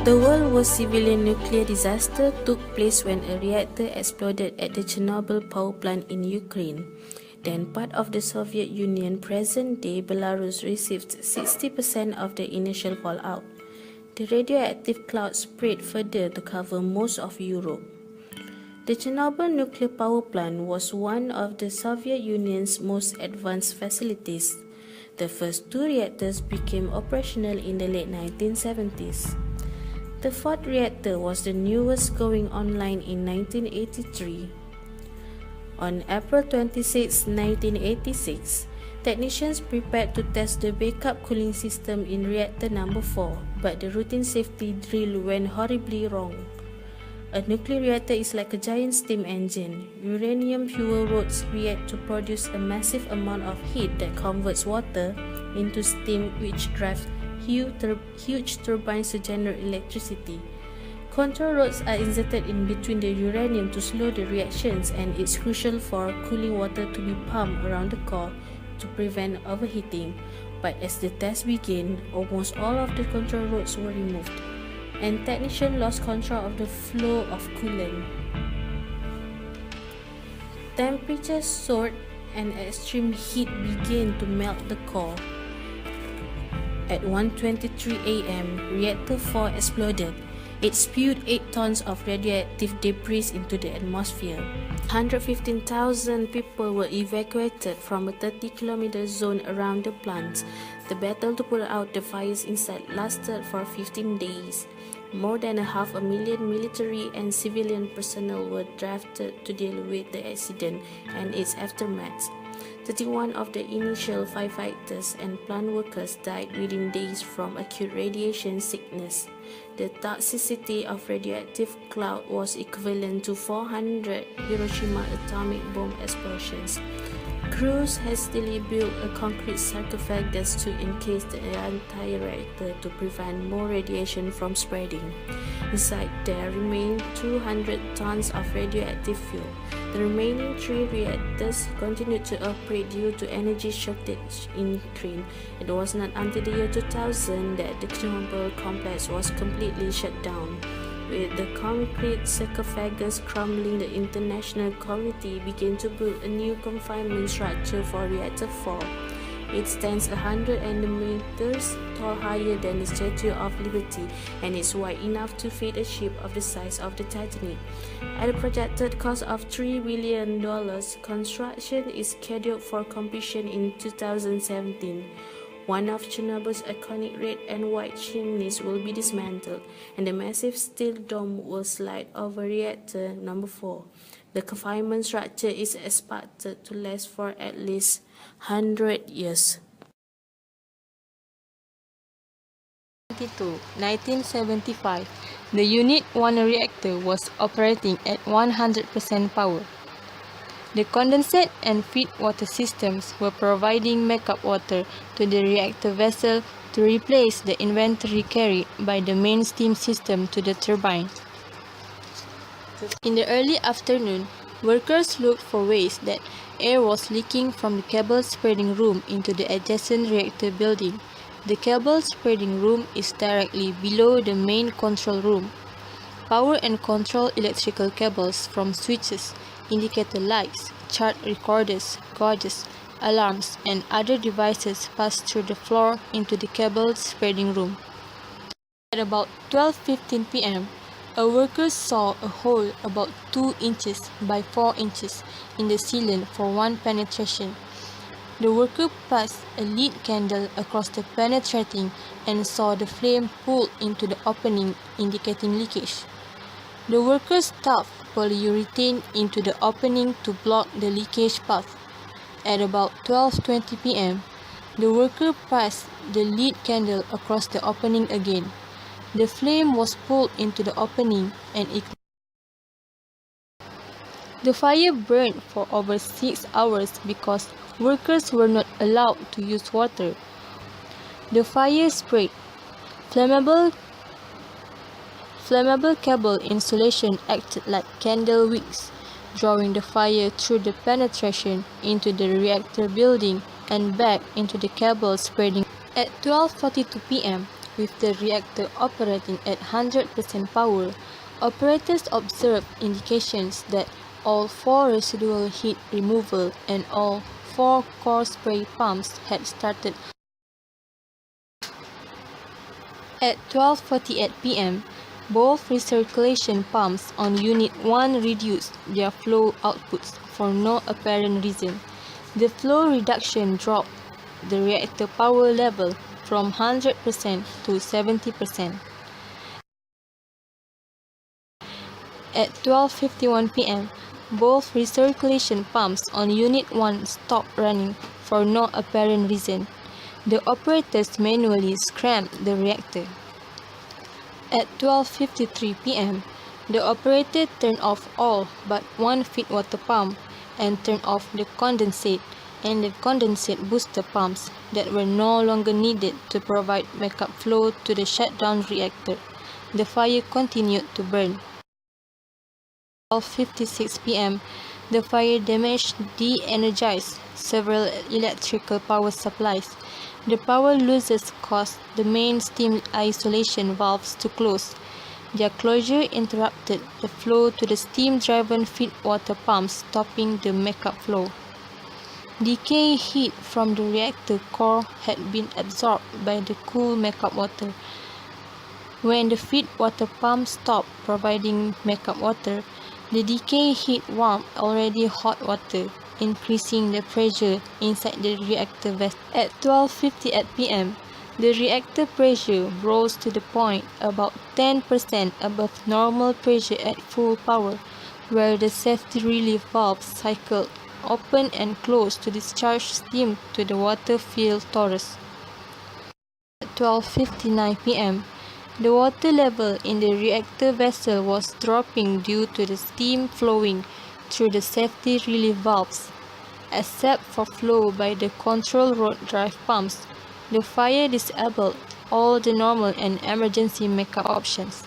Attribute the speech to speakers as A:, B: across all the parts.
A: The World War civilian nuclear disaster took place when a reactor exploded at the Chernobyl power plant in Ukraine. Then part of the Soviet Union, present-day Belarus, received 60% of the initial fallout. The radioactive cloud spread further to cover most of Europe. The Chernobyl nuclear power plant was one of the Soviet Union's most advanced facilities. The first two reactors became operational in the late 1970s. The fourth reactor was the newest, going online in 1983. On April 26, 1986, technicians prepared to test the backup cooling system in reactor number 4, but the routine safety drill went horribly wrong. A nuclear reactor is like a giant steam engine. Uranium fuel rods react to produce a massive amount of heat that converts water into steam, which drives huge turbines to generate electricity. Control rods are inserted in between the uranium to slow the reactions, and it's crucial for cooling water to be pumped around the core to prevent overheating. But as the test began, almost all of the control rods were removed, and technicians lost control of the flow of coolant. Temperatures soared and extreme heat began to melt the core. At 1:23 a.m., Reactor 4 exploded. It spewed 8 tons of radioactive debris into the atmosphere. 115,000 people were evacuated from a 30-kilometer zone around the plant. The battle to put out the fires inside lasted for 15 days. More than 500,000 military and civilian personnel were drafted to deal with the accident and its aftermath. 31 of the initial firefighters and plant workers died within days from acute radiation sickness. The toxicity of radioactive cloud was equivalent to 400 Hiroshima atomic bomb explosions. Crews hastily built a concrete sarcophagus to encase the entire reactor to prevent more radiation from spreading. Inside there remained 200 tons of radioactive fuel. The remaining 3 reactors continued to operate due to energy shortage in Ukraine. It was not until the year 2000 that the Chernobyl complex was completely shut down. With the concrete sarcophagus crumbling, the international community began to build a new confinement structure for Reactor 4. It stands 100 meters tall, higher than the Statue of Liberty, and is wide enough to fit a ship of the size of the Titanic. At a projected cost of $3 billion, construction is scheduled for completion in 2017. One of Chernobyl's iconic red and white chimneys will be dismantled, and the massive steel dome will slide over reactor number 4. The confinement structure is expected to last for at least 100 years.
B: 1975, the Unit 1 reactor was operating at 100% power. The condensate and feed water systems were providing backup water to the reactor vessel to replace the inventory carried by the main steam system to the turbine. In the early afternoon, workers looked for ways that air was leaking from the cable spreading room into the adjacent reactor building. The cable spreading room is directly below the main control room. Power and control electrical cables from switches, indicator lights, chart recorders, gauges, alarms, and other devices pass through the floor into the cable spreading room. At about 12:15 p.m., a worker saw a hole about 2 inches by 4 inches in the ceiling for one penetration. The worker passed a lead candle across the penetrating and saw the flame pull into the opening, indicating leakage. The worker stuffed polyurethane into the opening to block the leakage path. At about 12:20 p.m., the worker passed the lead candle across the opening again. The flame was pulled into the opening and ignited. The fire burned for over 6 hours because workers were not allowed to use water. The fire spread. Flammable cable insulation acted like candle wicks, drawing the fire through the penetration into the reactor building and back into the cable spreading. At 12:42 p.m., With the reactor operating at 100% power, operators observed indications that all 4 residual heat removal and all 4 core spray pumps had started. At 12:48 p.m., both recirculation pumps on Unit 1 reduced their flow outputs for no apparent reason. The flow reduction dropped the reactor power level from 100% to 70%. At 12:51 p.m., both recirculation pumps on Unit 1 stopped running for no apparent reason. The operators manually scrapped the reactor. At 12:53 p.m., the operator turned off all but one feedwater pump and turned off the condensate and the condensate booster pumps that were no longer needed to provide backup flow to the shutdown reactor. The fire continued to burn. At 12:56 p.m., the fire damaged de-energized several electrical power supplies. The power losses caused the main steam isolation valves to close. Their closure interrupted the flow to the steam-driven feedwater pumps, stopping the makeup flow. Decay heat from the reactor core had been absorbed by the cool makeup water. When the feedwater pump stopped providing makeup water, the decay heat warmed already hot water, increasing the pressure inside the reactor vessel. At 12:58 p.m., the reactor pressure rose to the point about 10% above normal pressure at full power, where the safety relief valves cycled open and closed to discharge steam to the water-filled torus. At 12:59 p.m., the water level in the reactor vessel was dropping due to the steam flowing through the safety relief valves. Except for flow by the control rod drive pumps, the fire disabled all the normal and emergency makeup options.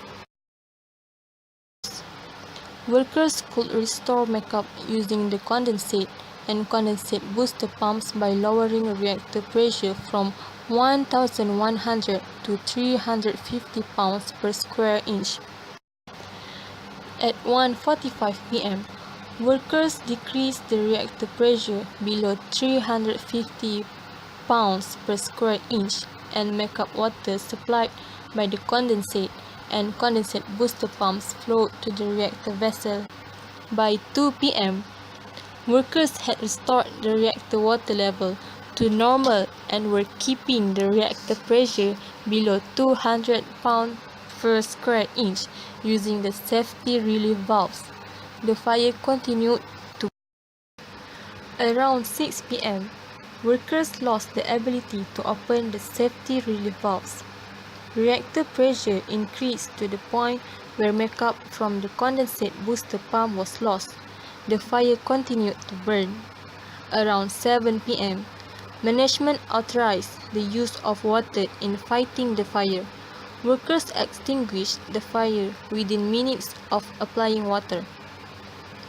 B: Workers could restore makeup using the condensate and condensate booster pumps by lowering reactor pressure from 1,100 to 350 pounds per square inch. At 1:45 p.m., workers decreased the reactor pressure below 350 pounds per square inch and makeup water supplied by the condensate and condensate booster pumps flowed to the reactor vessel. By 2 p.m., workers had restored the reactor water level to normal and were keeping the reactor pressure below 200 pounds per square inch using the safety relief valves. The fire continued to burn. Around 6 p.m., workers lost the ability to open the safety relief valves. Reactor pressure increased to the point where makeup from the condensate booster pump was lost. The fire continued to burn. Around 7 p.m., management authorized the use of water in fighting the fire. Workers extinguished the fire within minutes of applying water.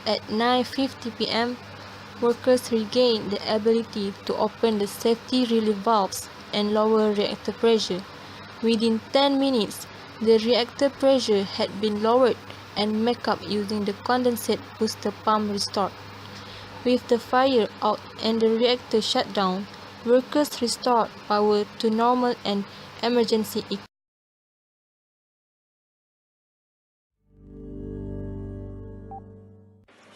B: At 9:50 p.m., workers regained the ability to open the safety relief valves and lower reactor pressure. Within 10 minutes, the reactor pressure had been lowered and makeup using the condensate booster pump restored. With the fire out and the reactor shut down, workers restored power to normal and emergency equipment.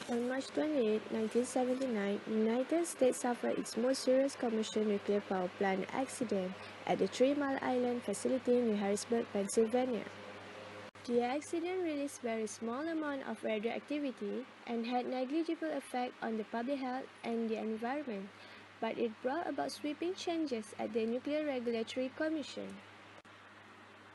C: On March 28, 1979, the United States suffered its most serious commercial nuclear power plant accident at the 3 Mile Island facility near Harrisburg, Pennsylvania. The accident released very small amount of radioactivity and had negligible effect on the public health and the environment, but it brought about sweeping changes at the Nuclear Regulatory Commission.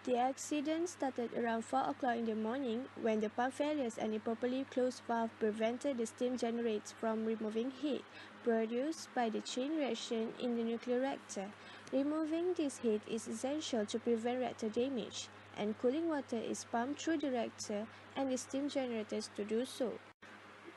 C: The accident started around 4 o'clock in the morning when the pump failures and improperly closed valve prevented the steam generated from removing heat produced by the chain reaction in the nuclear reactor. Removing this heat is essential to prevent reactor damage, and cooling water is pumped through the reactor and the steam generators to do so.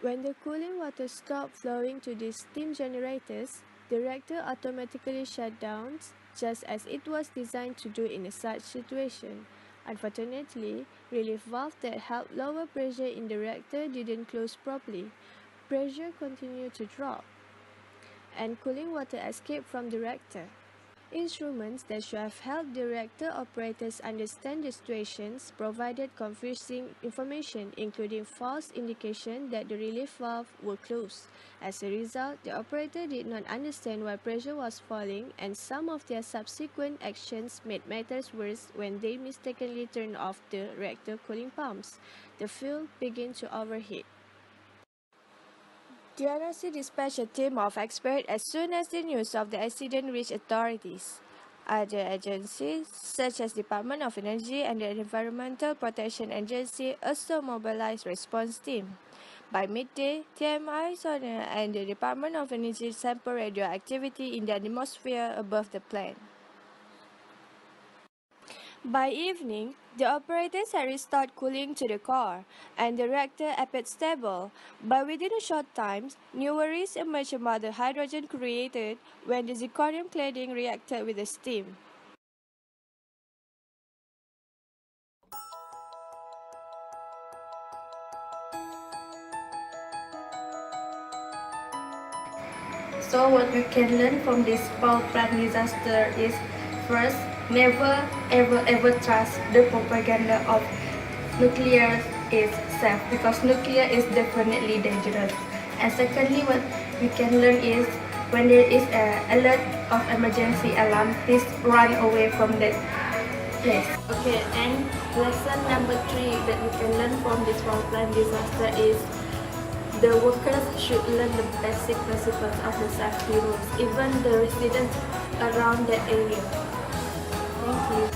C: When the cooling water stopped flowing to these steam generators, The reactor automatically shut down, just as it was designed to do in such situation. Unfortunately, relief valve that helped lower pressure in the reactor didn't close properly. Pressure continued to drop, and cooling water escaped from the reactor. Instruments that should have helped the reactor operators understand the situations provided confusing information, including false indication that the relief valve were closed. As a result, the operator did not understand why pressure was falling, and some of their subsequent actions made matters worse when they mistakenly turned off the reactor cooling pumps. The fuel began to overheat. The NRC dispatched a team of experts as soon as the news of the accident reached authorities. Other agencies, such as Department of Energy and the Environmental Protection Agency, also mobilized response team. By midday, TMI sonar and the Department of Energy sampled radioactivity in the atmosphere above the plant. By evening, the operators had restored cooling to the core, and the reactor appeared stable. But within a short time, new worries emerged about the hydrogen created when the zirconium cladding reacted with the steam.
D: So what we can learn from this power plant disaster is, first, never ever trust the propaganda of nuclear is safe, because nuclear is definitely dangerous. And secondly, what we can learn is, when there is an alert of emergency alarm, please run away from that place. Okay, and lesson number 3 that we can learn from this power plant disaster is, the workers should learn the basic principles of the safety rules, even the residents around that area. Thank you.